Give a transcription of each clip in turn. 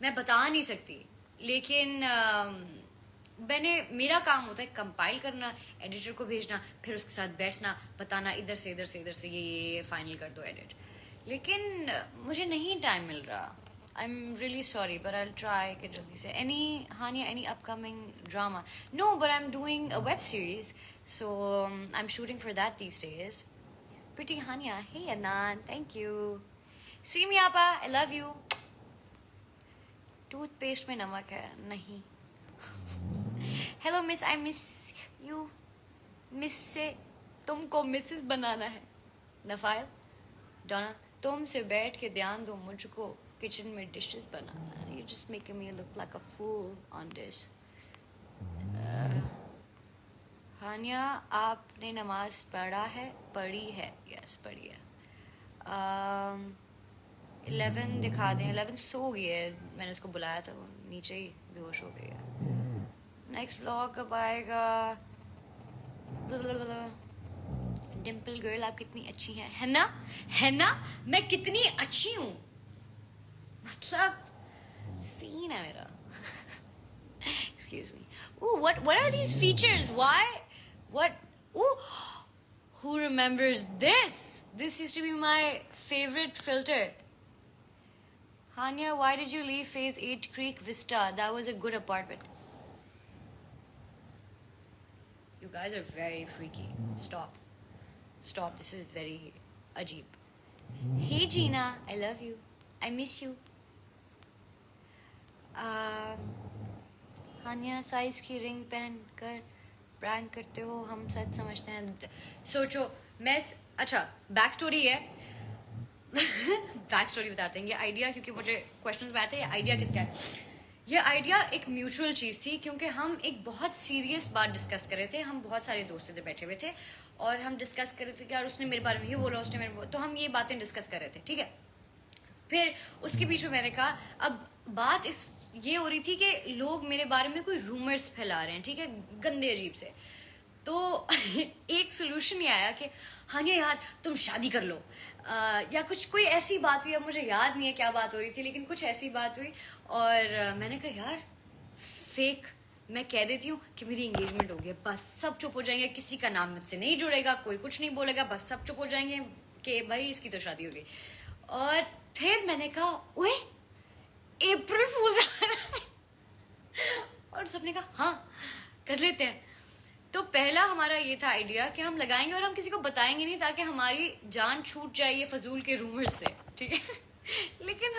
मैं बता नहीं सकती, लेकिन मेरा काम होता है कंपाइल करना, एडिटर को भेजना, फिर उसके साथ बैठना, बताना इधर से इधर से इधर से ये फाइनल कर दो एडिट। लेकिन मुझे नहीं टाइम मिल रहा। I am really sorry, but I try कि जल्दी से। Any Hania, any upcoming drama? No, but I am doing a web series, so I am shooting for that these days. Pretty Hania, hey Adnan, thank you. See me आपा, I love you. Toothpaste में नमक है नहीं। Hello miss, I miss you. Miss से तुमको Mrs बनाना है। नफाइल, डोना, तुमसे बैठ के ध्यान दो मुझको किचन में डिशेस बनाना। You just making me look like a fool on this. Haniya, आपने नमाज पढ़ा है? पढ़ी है, यस पढ़ी है। 11 दिखा दें। 11 सो गई है, मैंने उसको बुलाया था, वो नीचे ही बेहोश हो गई है। नेक्स्ट व्लॉग कब आएगा? डिम्पल गर्ल, आप कितनी अच्छी हैं। है ना, है ना, मैं कितनी अच्छी हूँ, मतलब सीन है मेरा। Excuse me. Ooh, what are these features? Why? What? Ooh, who remembers this? This used to be my favorite filter. Hania, why did you leave Phase 8 Creek Vista? That was a good apartment. You guys are very freaky. Stop. Stop. This is very ajeeb. Hey Gina, I love you. I miss you. Hania, size की ring पहन कर prank करते हो, हम सच समझते हैं। सोचो मैं, अच्छा बैक स्टोरी है। बैक स्टोरी बताते हैं। ये आइडिया, क्योंकि मुझे क्वेश्चंस में आते हैं, ये आइडिया किसका है? ये आइडिया एक म्यूचुअल चीज़ थी, क्योंकि हम एक बहुत सीरियस बात डिस्कस कर रहे थे। हम बहुत सारे दोस्त इधर बैठे हुए थे और हम डिस्कस कर रहे थे कि यार उसने मेरे बारे में ये बोला, उसने मेरे, तो हम ये बातें डिस्कस कर रहे थे, ठीक है। फिर उसके बीच में मैंने कहा, अब बात इस ये हो रही थी कि लोग मेरे बारे में कोई रूमर्स फैला रहे हैं, ठीक है, गंदे अजीब से। तो एक सोल्यूशन ये आया कि हानिया यार तुम शादी कर लो, या कुछ कोई ऐसी बात हुई। अब मुझे याद नहीं है क्या बात हो रही थी, लेकिन कुछ ऐसी बात हुई और मैंने कहा यार फेक, मैं कह देती हूँ कि मेरी एंगेजमेंट हो गई, बस सब चुप हो जाएंगे, किसी का नाम मुझसे नहीं जुड़ेगा, कोई कुछ नहीं बोलेगा, बस सब चुप हो जाएंगे कि भाई इसकी तो शादी हो गई। और फिर मैंने कहा ओए अप्रैल फूल। और सबने कहा हाँ कर लेते हैं। तो पहला हमारा ये था आइडिया कि हम लगाएंगे और हम किसी को बताएंगे नहीं, ताकि हमारी जान छूट जाए ये फजूल के रूमर्स से, ठीक है। लेकिन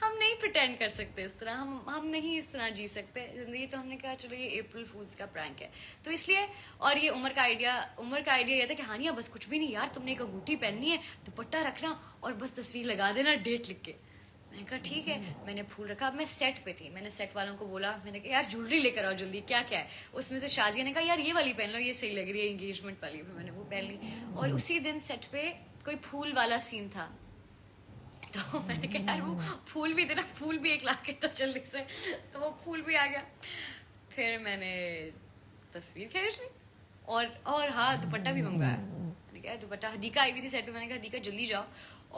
हम नहीं प्रिटेंड कर सकते इस तरह, हम नहीं इस तरह जी सकते जिंदगी। तो हमने कहा चलो ये अप्रैल फूल्स का प्रैंक है, तो इसलिए। और ये उमर का आइडिया ये था कि हानिया बस कुछ भी नहीं यार, तुमने एक अंगूठी पहननी है, दुपट्टा रखना और बस तस्वीर लगा देना डेट लिख के। मैंने कहा ठीक है। मैंने फूल रखा। अब मैं सेट पे थी, मैंने सेट वालों को बोला, मैंने कहा यार ज्वेलरी लेकर आओ जल्दी, क्या क्या है। उसमें से शाजिया ने कहा यार ये वाली पहन लो, ये सही लग रही है एंगेजमेंट वाली। फिर मैंने वो पहन ली और उसी दिन सेट पे कोई फूल वाला सीन था, तो मैंने कहा यार वो फूल भी देना, फूल भी एक लाख के तो जल्दी से, तो वो फूल भी आ गया। फिर मैंने तस्वीर खींच ली और हाँ दुपट्टा भी मंगवाया। मैंने कहा दुपट्टा, हदीका आई हुई थी सेट पे, मैंने कहा हदीका जल्दी जाओ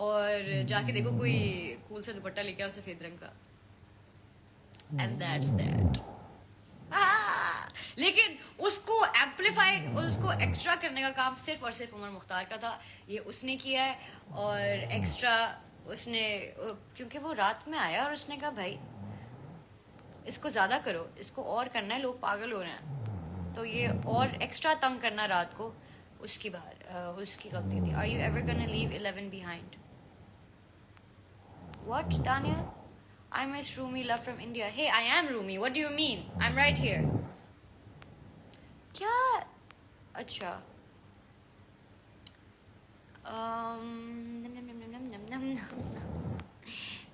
और जाके देखो कोई कूल सा दुपट्टा लेके आओ सफेद रंग का। And that's that. लेकिन उसको एम्पलीफाई, उसको एक्स्ट्रा करने का काम सिर्फ और सिर्फ उमर मुख्तार का था। ये उसने किया है और एक्स्ट्रा उसने, क्योंकि वो रात में आया और उसने कहा भाई इसको ज़्यादा करो, इसको और करना है, लोग पागल हो रहे हैं, तो ये और एक्स्ट्रा तंग करना रात को, उसकी गलती थी। Are you ever gonna leave 11 behind? What Daniyal? I miss Rumi love from India. Hey, I am Rumi. What do you mean? I'm right here. क्या? अच्छा. Num, num, num, num, num, num, num.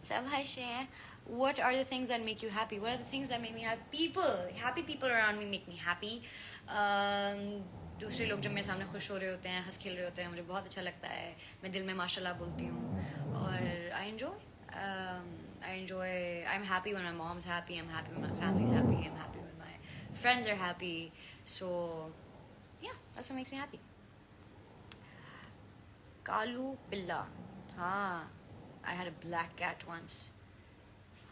सब हंस रहे हैं. What are the things that make you happy? What are the things that make me happy? People. Happy people around me make me happy. दूसरे लोग जब मेरे सामने खुश हो रहे होते हैं, हंस खेल रहे होते हैं, मुझे बहुत अच्छा लगता है. मैं दिल में माशाल्लाह बोलती हूँ और I enjoy, I'm happy when my mom's happy, I'm happy when my family's happy, I'm happy when my friends are happy. So, yeah, that's what makes me happy. Kalu Billa. Ah, I had a black cat once.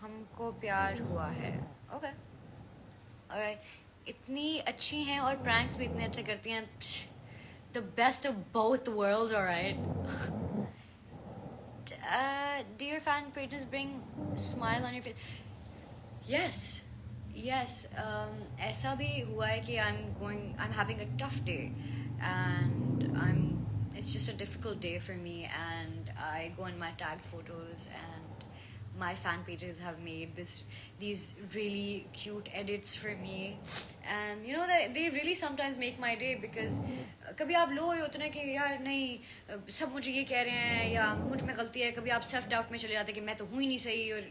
हमको प्यार हुआ है. Okay. Alright. इतनी अच्छी हैं और pranks भी इतने अच्छे करती हैं. The best of both worlds, alright. Do your fan pages bring smile on your face? Yes, yes. ऐसा भी हुआ है कि I'm having a tough day, and it's just a difficult day for me, and I go in my tagged photos, and my fan pages have made these really cute edits for me, and you know they really sometimes make my day because कभी आप लो होते ना कि यार नहीं सब मुझे ये कह रहे हैं या मुझ में गलती है, कभी आप सेल्फ डाउट में चले जाते हैं कि मैं तो हूँ ही नहीं सही, और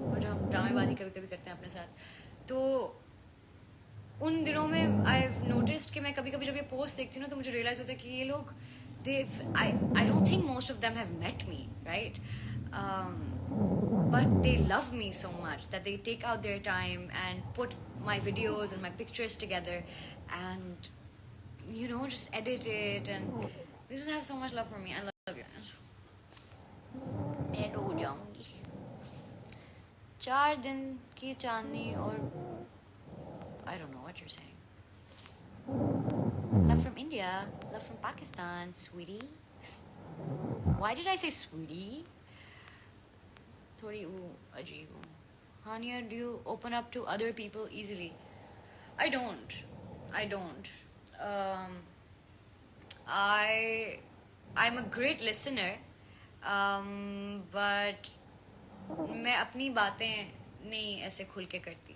और जो हम ड्रामेबाजी कभी कभी करते हैं अपने साथ, तो उन दिनों में आई हैव नोटिस्ड कि मैं कभी कभी जब ये पोस्ट देखती हूँ ना तो मुझे रियलाइज होता है कि ये लोग I don't think most of them have met me, right? But they love me so much that they take out their time and put my videos and my pictures together and just edit it, and they just have so much love for me. I love you. मैं रो जाऊंगी. 4 दिन की चांदनी और I don't know what you're saying. Love from India, love from Pakistan, sweetie. Why did I say sweetie? थोड़ी अजीब हूँ. Hania, do you open up to other people easily? I don't. I don't. Um, I'm a great listener, but मैं अपनी बातें नहीं ऐसे खुल के करती.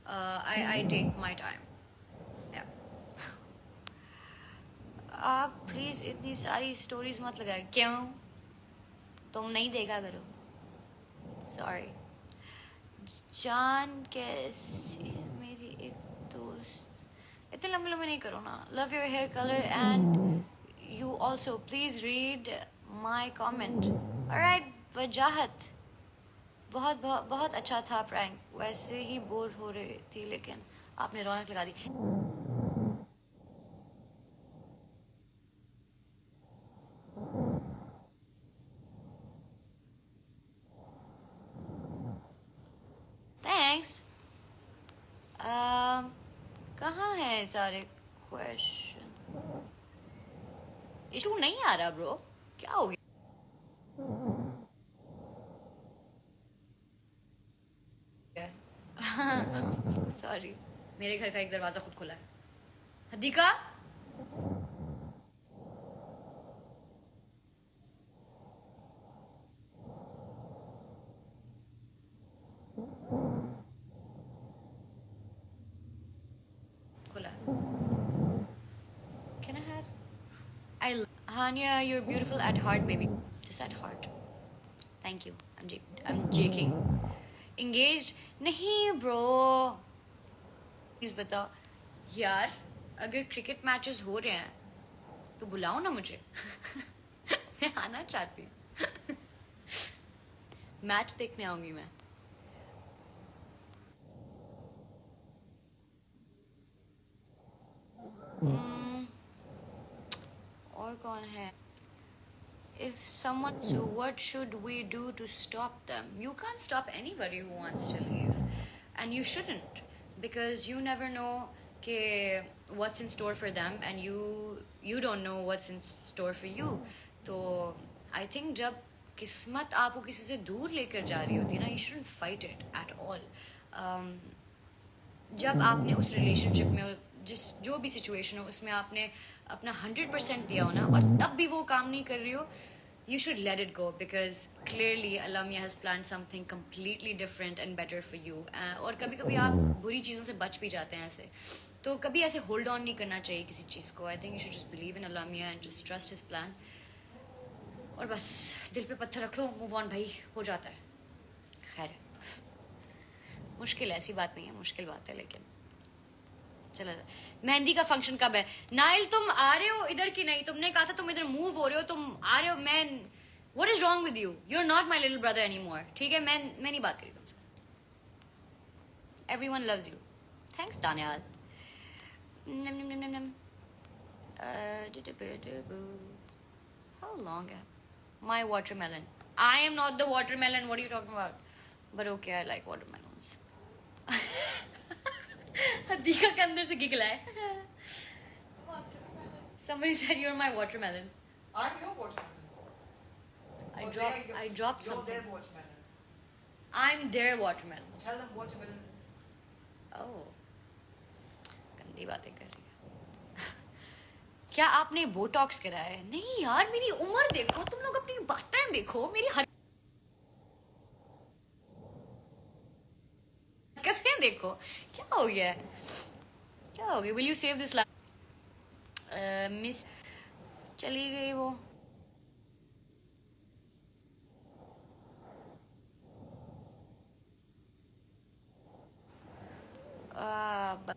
I take my time. Yeah. आप प्लीज इतनी सारी स्टोरीज मत लगाए. क्यों? तुम नहीं देखा करो. सॉरी. जान कैसी मेरी एक दोस्त. इतने लंबे लंबे नहीं करो ना. Love your hair colour and you also please read my comment. Alright. Wajahat. बहुत बहुत बहुत अच्छा था प्रैंक. वैसे ही बोर हो रही थी लेकिन आपने रौनक लगा दी. थैंक्स. कहाँ हैं सारे क्वेश्चन? इशू नहीं आ रहा ब्रो. क्या हो गया? सॉरी. मेरे घर का एक दरवाजा खुद खुला है. हदीका. खुला है. Can I have? Hania, you're beautiful at heart, baby. Just at heart. Thank you. I'm joking. Engaged? नहीं bro. प्लीज बताओ यार. अगर क्रिकेट मैचेस हो रहे हैं तो बुलाओ ना मुझे. मैं आना चाहती हूँ. मैच देखने आऊंगी मैं. और कौन है? If someone, so what should we do to stop them? You can't stop anybody who wants to leave, and you shouldn't, because you never know ke what's in store for them, and you don't know what's in store for you. तो I think जब किस्मत आपको किसी से दूर लेकर जा रही होती है ना, you shouldn't fight it at all. जब आपने उस रिलेशनशिप में जो भी सिचुएशन हो उसमें आपने अपना 100% दिया हो ना, और तब भी वो काम नहीं कर रही हो, you should let it go, because clearly Alamia has planned something completely different and better for you. और कभी कभी आप बुरी चीज़ों से बच भी जाते हैं ऐसे, तो कभी ऐसे होल्ड ऑन नहीं करना चाहिए किसी चीज़ को. I think you should just believe in Alamia and just trust his plan. और बस दिल पे पत्थर रख लो. मूव ऑन भाई, हो जाता है. खैर, मुश्किल है, ऐसी बात नहीं है, मुश्किल बात है, लेकिन चला. मेहंदी का फंक्शन कब है? नाइल तुम आ रहे हो इधर की नहीं? तुमने कहा था तुम इधर मूव हो रहे हो, तुम आ रहे हो. मैं what is wrong with you? You are not my little brother any more. ठीक है, मैं नहीं बात करी तुमसे. Everyone loves you. Thanks Daniyal. How long? My watermelon. I am not the watermelon. What are you talking about? But okay I like watermelons. दीका के अंदर से गिगला है. Somebody said you're my watermelon. I'm your watermelon. I dropped You're something. their watermelon. I'm their watermelon. Tell them watermelon. Oh. गंदी बातें कर रही है. क्या आपने बोटॉक्स कराया है? नहीं यार, मेरी उम्र देखो, तुम लोग अपनी बातें देखो, मेरी हरकतें देखो. क्या हो गया है? क्या हो गया? Will you save this life? Miss चली गई वो. ब-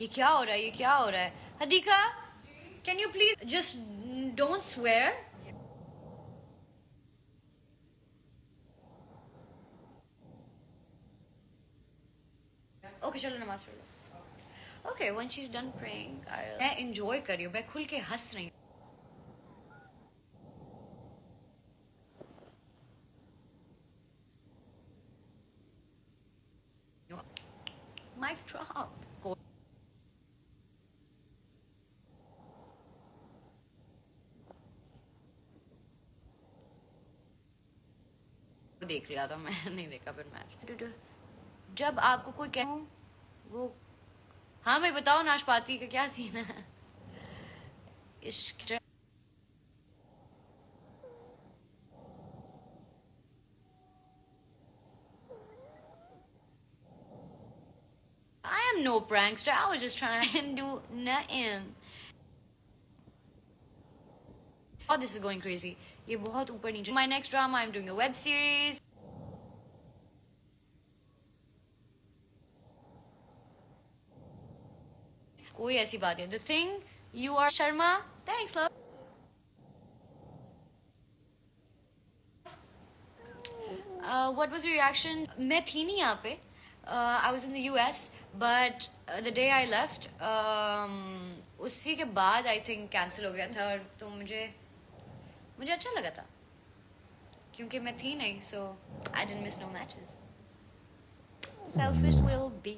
ये क्या हो रहा है? ये क्या हो रहा है? Hadiqa, can you please just don't swear. Okay चलो नमाज पढ़ लो. Okay when she is done praying मैं एंजॉय कर रही हूँ, मैं खुल के हंस रही हूँ. Mic drop. देख लिया था मैं. नहीं देखा फिर मैच. जब आपको कोई कह वो. हाँ भाई बताओ, नाशपाती का क्या सीन है? इश्क. I am no prankster. I was just trying to do nothing. Oh, this is going crazy. ये बहुत ऊपर नीचे. My next drama, I'm doing a web series. कोई ऐसी बात है. The thing you are Sharma. Thanks, love. What was your reaction? मैं थी नहीं यहाँ पे. I was in the US, but the day I left, उसी के बाद I think cancel हो गया था. और तो मुझे अच्छा लगा था क्योंकि मैं थी नहीं. So I didn't miss no matches. Selfish little bee.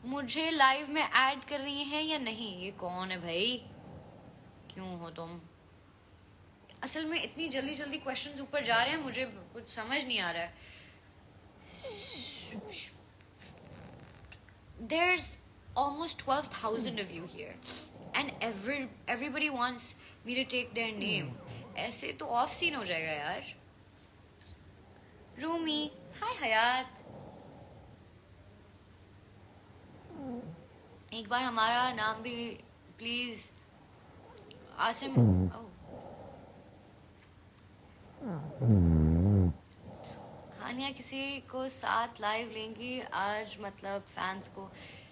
मुझे लाइव में ऐड कर रही हैं या नहीं? ये कौन है भाई? क्यों हो तुम? असल में इतनी जल्दी जल्दी क्वेश्चंस ऊपर जा रहे हैं, मुझे कुछ समझ नहीं आ रहा है. There's almost 12,000 of you here and everybody wants me to take their name. ऐसे तो ऑफ सीन हो जाएगा यार. रूमी, हाय हयात. एक बार हमारा नाम भी प्लीज. आसिम. हानिया किसी को साथ लाइव लेंगी आज, मतलब फैंस को.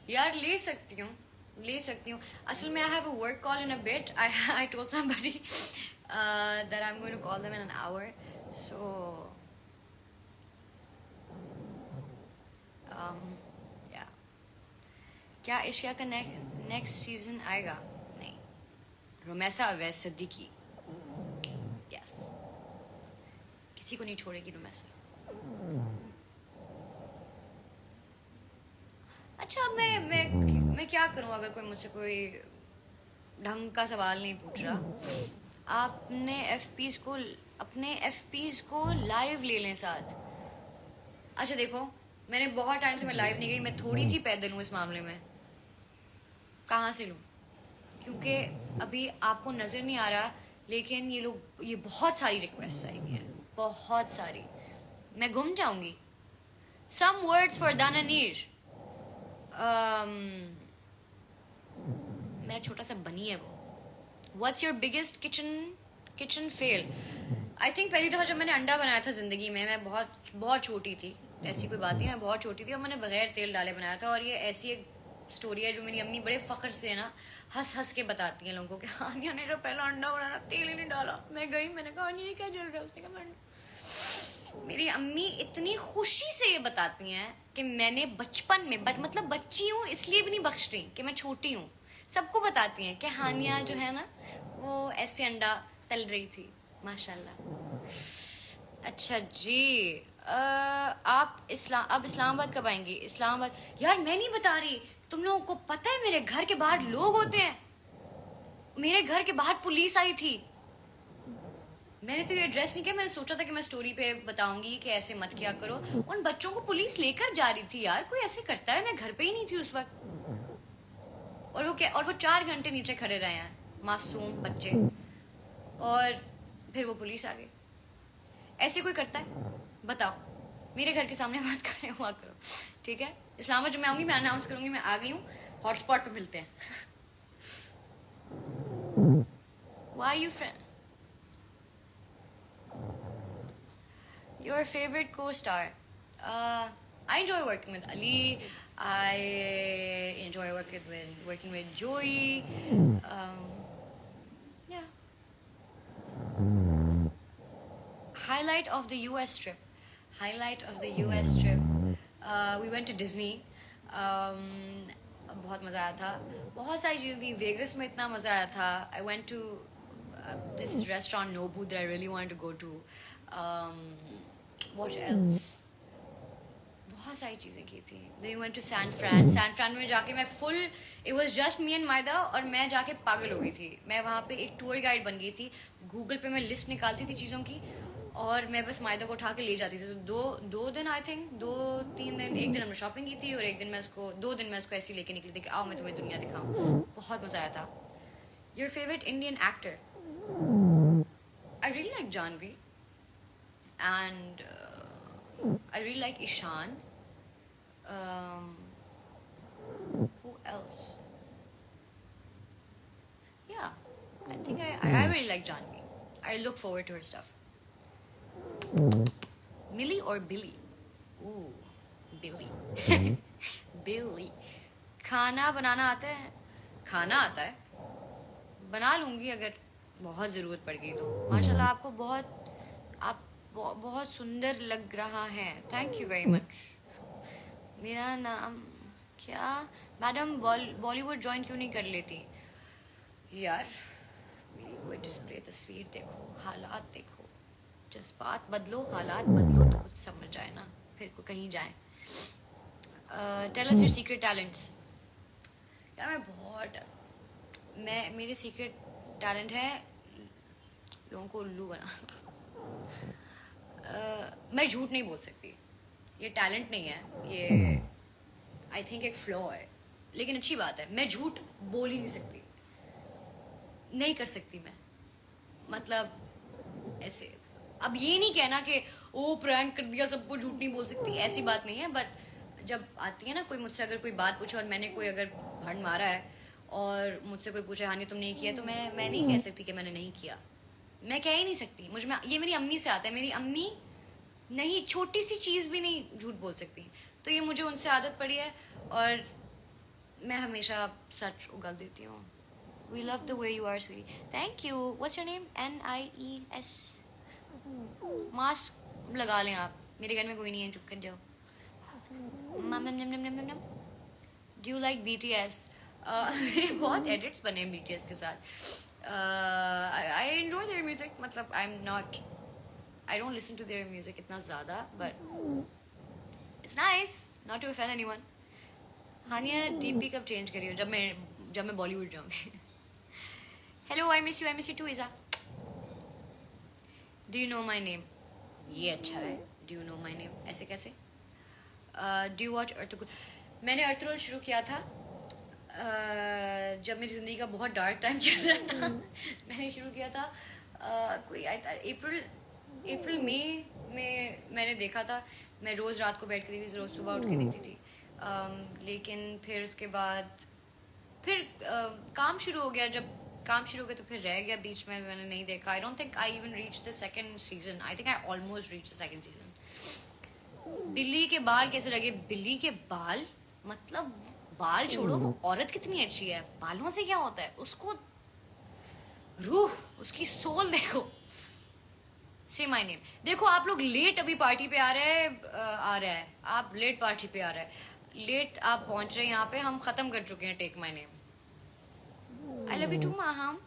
यार ले सकती हूँ, ले सकती हूँ. असल में I have a work call in a bit. I told somebody that I am going to call them in an hour. So yeah. क्या इश्किया का नेक्स्ट सीजन आएगा? नहीं. रोमेसा अवैस सिद्दीकी. यस. किसी को नहीं छोड़ेगी रोमेसा. अच्छा मैं क्या करूं अगर कोई मुझसे कोई ढंग का सवाल नहीं पूछ रहा. आपने अपने एफपीज को लाइव ले लें साथ. अच्छा देखो, मैंने बहुत टाइम से मैं लाइव नहीं गई. मैं थोड़ी सी पैदल हूँ इस मामले में. कहाँ से लूँ? क्योंकि अभी आपको नज़र नहीं आ रहा, लेकिन ये बहुत सारी रिक्वेस्ट आई हुई हैं, बहुत सारी. मैं गुम जाऊंगी. Some words for Dananeer. मेरा छोटा सा बनी है वो. What's your biggest kitchen fail? I think पहली दफ़ा जब मैंने अंडा बनाया था ज़िंदगी में, मैं बहुत बहुत छोटी थी. ऐसी कोई बात नहीं, मैं बहुत छोटी थी और मैंने बगैर तेल डाले बनाया था. और ये ऐसी एक स्टोरी है जो मेरी अम्मी बड़े फ़ख्र से ना हंस हंस के बताती हैं लोगों को कि आनिया ने जो पहला अंडा बनाया तेल ही नहीं डाला. मैं गई, मैंने कहा आनिया ये क्या जल रहा है? उसने कहा मैं मेरी अम्मी इतनी खुशी से ये बताती हैं कि मैंने बचपन में मतलब बच्ची हूँ इसलिए भी नहीं बख्श रही कि मैं छोटी हूँ, सबको बताती हैं कि हानिया जो है ना वो ऐसे अंडा तल रही थी माशाल्लाह। अच्छा जी, आप अब इस्लामाबाद कब आएंगी? इस्लामाबाद यार मैं नहीं बता रही, तुम लोगों को पता है मेरे घर के बाहर लोग होते हैं, मेरे घर के बाहर पुलिस आई थी। मैंने तो ये एड्रेस नहीं किया, मैंने सोचा था कि मैं स्टोरी पे बताऊंगी कि ऐसे मत किया करो। उन बच्चों को पुलिस लेकर जा रही थी यार, कोई ऐसे करता है? मैं घर पे ही नहीं थी उस वक्त। और वो 4 घंटे नीचे खड़े रहे हैं मासूम बच्चे, और फिर वो पुलिस आ गई। ऐसे कोई करता है? बताओ, मेरे घर के सामने बात कर रहे हुआ करो, ठीक है? इस्लामाबाद जब मैं आऊंगी मैं अनाउंस करूंगी मैं आ गई हूँ, हॉटस्पॉट पे मिलते हैं। Why you friend? Your favorite co-star? I enjoy working with Ali. I enjoy working with Joey. Yeah. Highlight of the US trip. Highlight of the US trip. We went to Disney. बहुत मज़ा आया था, बहुत सारी चीज़ें थी। Vagus में इतना मज़ा आया था। I went to this restaurant Nobu that I really wanted to go to. What else? बहुत सारी चीज़ें की थी। Then we went to San Fran. San Fran में जाके मैं it was just me and Maida, और मैं जाके पागल हो गई थी। मैं वहाँ पे एक टूर गाइड बन गई थी। गूगल पे मैं लिस्ट निकालती थी चीज़ों की, और मैं बस मायदा को उठा के ले जाती थी। तो दो दिन आई थिंक 2-3 दिन, एक दिन हमने शॉपिंग की थी और एक दिन मैं उसको 2 दिन मैं उसको ऐसे ही लेके निकली थी कि आओ मैं तुम्हें दुनिया दिखाऊं। बहुत मज़ा आया था। Your favourite Indian actor? I really like Janhvi and I really like Ishaan. Who else? Yeah, I think I really like Janvi. I look forward to her stuff. Millie or Billy? Ooh, Billy. Billy. खाना बनाना आता है? खाना आता है, बना लूँगी अगर बहुत ज़रूरत पड़ गई तो। माशाल्लाह आपको बहुत सुंदर लग रहा है। Thank you very much. मेरा नाम क्या? मैडम बॉलीवुड ज्वाइन क्यों नहीं कर लेती? यार मेरी कोई डिस्प्ले तस्वीर देखो, हालात देखो, जज्बात बदलो, हालात बदलो तो कुछ समझ जाए ना, फिर को कहीं जाए। Tell us your secret talents. यार मेरे सीक्रेट टैलेंट है लोगों को उल्लू बना। मैं झूठ नहीं बोल सकती, ये टैलेंट नहीं है, ये आई थिंक एक फ्लॉ है, लेकिन अच्छी बात है। मैं झूठ बोल ही नहीं सकती, नहीं कर सकती मैं। मतलब ऐसे अब ये नहीं कहना कि ओ प्रैंक कर दिया सबको, झूठ नहीं बोल सकती, ऐसी बात नहीं है। बट जब आती है ना कोई मुझसे अगर कोई बात पूछे और मैंने कोई अगर भंड मारा है और मुझसे कोई पूछे हाँ नहीं तुम नहीं किया, तो मैं नहीं कह सकती कि मैंने नहीं किया। मैं कह ही नहीं सकती, मुझ में ये मेरी अम्मी से आता है। मेरी अम्मी नहीं, छोटी सी चीज़ भी नहीं झूठ बोल सकती, तो ये मुझे उनसे आदत पड़ी है और मैं हमेशा सच उगल देती हूँ। We love the way you are, sweetie. Thank you. What's your name? NIES. Mask लगा लें आप, मेरे घर में कोई नहीं है, चुप कर जाओ। Do you like BTS? मेरे बहुत edits बने हैं BTS के साथ। I enjoy their music. मतलब I don't listen to their music इतना ज़्यादा, but it's nice not to offend anyone. Hania DP कब चेंज करी हो? जब मैं बॉलीवुड जाऊँगी। Hello, I miss you too, Isa. Do you know my name? ये अच्छा है, do you know my name? ऐसे कैसे? Do you watch Earthquake? मैंने अर्थरोल शुरू किया था जब मेरी ज़िंदगी का बहुत डार्क टाइम चल रहा था। मैंने शुरू किया था कोई अप्रैल मई में मैंने देखा था। मैं रोज़ रात को बैठ कर देखती थी, रोज़ सुबह उठ के देखती थी। लेकिन फिर उसके बाद फिर काम शुरू हो गया। जब काम शुरू हो गया तो फिर रह गया बीच में, मैंने नहीं देखा। I don't think I even reach the second season. I think I almost reach the second season. बिल्ली के बाल कैसे लगे? बिल्ली के बाल मतलब बाल छोड़ो, वो औरत कितनी अच्छी है, बालों से क्या होता है? उसको रूह, उसकी सोल देखो, से माय नेम। देखो आप लोग लेट अभी पार्टी पे आ रहे हैं, आप लेट पार्टी पे आ रहे हैं, लेट आप पहुंच रहे हैं यहाँ पे, हम खत्म कर चुके हैं take my name. I love you too Maham.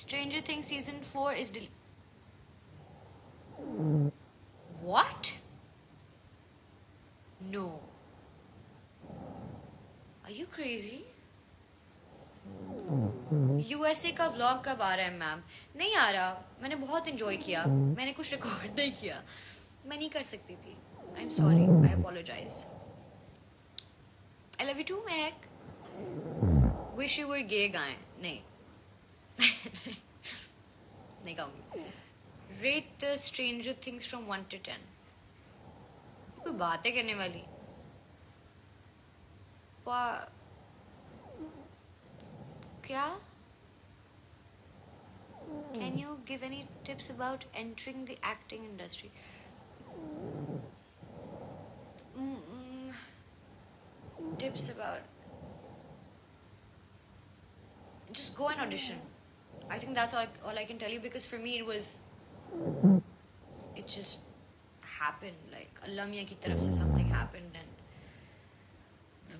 Stranger Things season 4 is What? No. Are you crazy? USA का व्लॉग कब आ रहा है मैम? नहीं आ रहा, मैंने बहुत एंजॉय किया, मैंने कुछ रिकॉर्ड नहीं किया, मैं नहीं कर सकती थी। I am sorry, I apologise. I love you too Mahak. Wish you were gay guy. नहीं नहीं कहूँगी। Rate the Stranger Things from 1 to 10। कोई बातें करने वाली। क्या? Can you give any tips about entering the acting industry? Tips about just go and audition. I think that's all I can tell you, because for me it just happened, like Allah Mia ki taraf se something happened,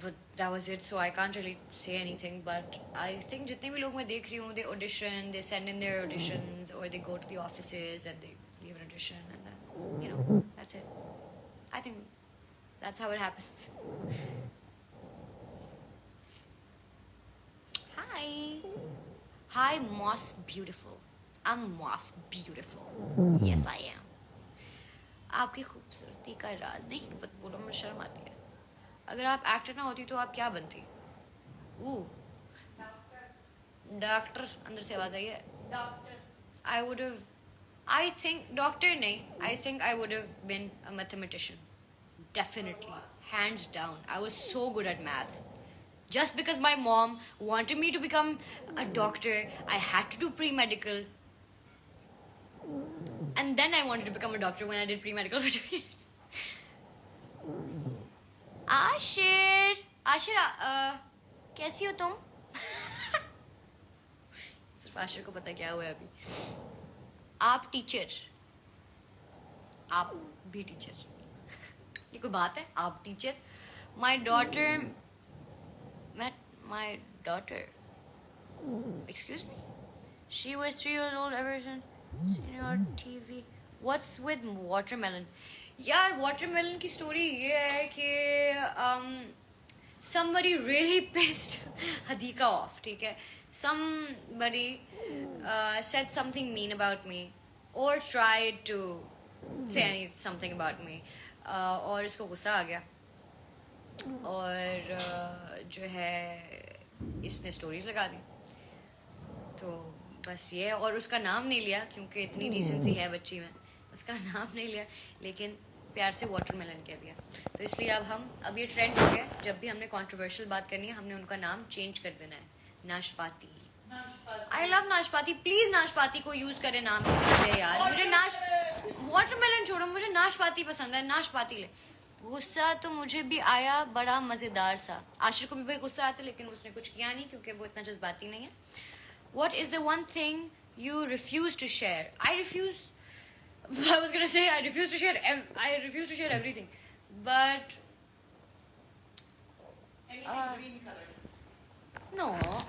but that was it, so I can't really say anything. But I think jitne bhi log main dekh rahi hu, they audition, they send in their auditions, or they go to the offices and they give an audition, and then that's it. I think that's how it happens. Hi Moss Beautiful. I'm Moss Beautiful. Yes I am. आपकी खूबसूरती का राज नहीं बोलो, मुझे शर्म आती है। अगर आप एक्टर ना होती तो आप क्या बनती? डॉक्टर। अंदर से आवाज आई है doctor. I would have, I think doctor नहीं, I think I would have been a mathematician, definitely, hands down. I was so good at math. Just because my mom wanted me to become a doctor, I had to do pre-medical. And then I wanted to become a doctor when I did pre-medical for 2 years. Ashir, कैसी हो तुम? सिर्फ आशिर को पता क्या हुआ है अभी। आप टीचर, आप भी टीचर, ये कोई बात है? आप teacher. My daughter met my daughter. Excuse me? She was 3 years old ever since seen her on TV. What's with watermelon? यार watermelon की story ये है कि somebody really pissed Hadika off, ठीक है? Somebody said something mean about me or tried to say something about me, और इसको गुस्सा आ गया और जो है इसने स्टोरीज लगा दी। तो बस ये, और उसका नाम नहीं लिया क्योंकि इतनी डिसेंसी है बच्ची में, उसका नाम नहीं लिया, लेकिन प्यार से वाटरमेलन कह दिया। तो इसलिए अब ये ट्रेंड हो गया, जब भी हमने कंट्रोवर्शियल बात करनी है हमने उनका नाम चेंज कर देना है, नाशपाती। आई लव नाशपाती। प्लीज नाशपाती को यूज करे नाम किसी ले यार, मुझे वाटरमेलन छोड़ो, मुझे नाशपाती पसंद है, नाशपाती ले। गुस्सा तो मुझे भी आया, बड़ा मजेदार सा। आशिर को भी भाई गुस्सा आता, लेकिन उसने कुछ किया नहीं क्योंकि वो इतना जज्बाती नहीं है। What is the one thing you refuse to share? I was gonna say I refuse to share everything, but Anything green colored. no.